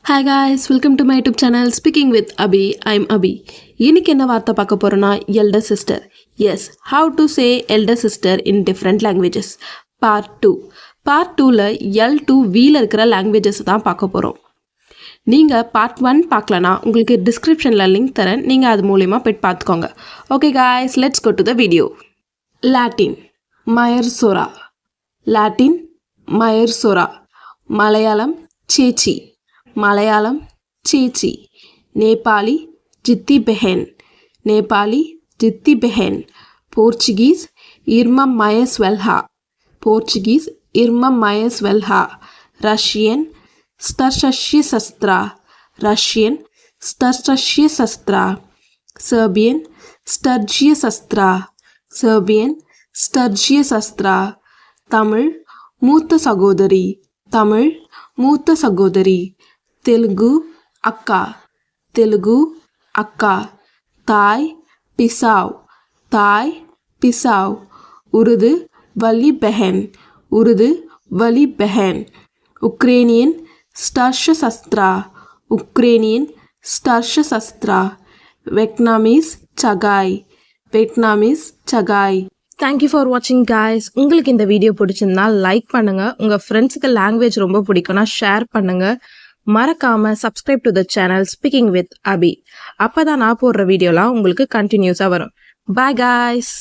Hi guys, welcome to my YouTube channel Speaking with Abhi. I'm Abhi. இன்னைக்கு என்ன வார்த்தை பார்க்க போறோம்னா elder sister. Yes, how to say elder sister in different languages. Part 2. Part 2ல L to Vல இருக்கிற languages தான் பார்க்க போறோம். நீங்க part 1 பார்க்கலனா உங்களுக்கு descriptionல லிங்க் தரேன். நீங்க அது மூலமா போய் பார்த்துக்கோங்க. Okay guys, let's go to the video. Latin Mayer Sora. Latin Mayer Sora. Malayalam Chechi. Malayalam Chechi. Nepali Jitti Behen. Nepali Jitti Behen. Portuguese Irma Mayes Velha. Portuguese Irma Mayes Velha. Russian Starshashya Sastra. Russian Starshashya Sastra. Serbian Sturgia Sastra. Serbian Sturgia Sastra. Tamil Mootha Sagodari. Tamil Mootha Sagodari. Telugu Akka. Telugu Akka. Thai Pisau. Thai Pisau. Urdu Vali Behen. Urdu Vali Behen. Ukrainian Starsha Sastra. Ukrainian Starsha Sastra. Vietnamese Chagai. Vietnamese Chagai. Thank you for watching guys. உங்களுக்கு இந்த video பிடிச்சிருந்தா like பண்ணுங்க. உங்க ஃப்ரெண்ட்ஸ்க்கு language ரொம்ப பிடிக்கும்னா share பண்ணுங்க. மறக்காம subscribe to the channel Speaking with Abhi. அப்பதான் நான் போடுற வீடியோலாம் உங்களுக்கு கண்டினியூஸா வரும். Bye guys.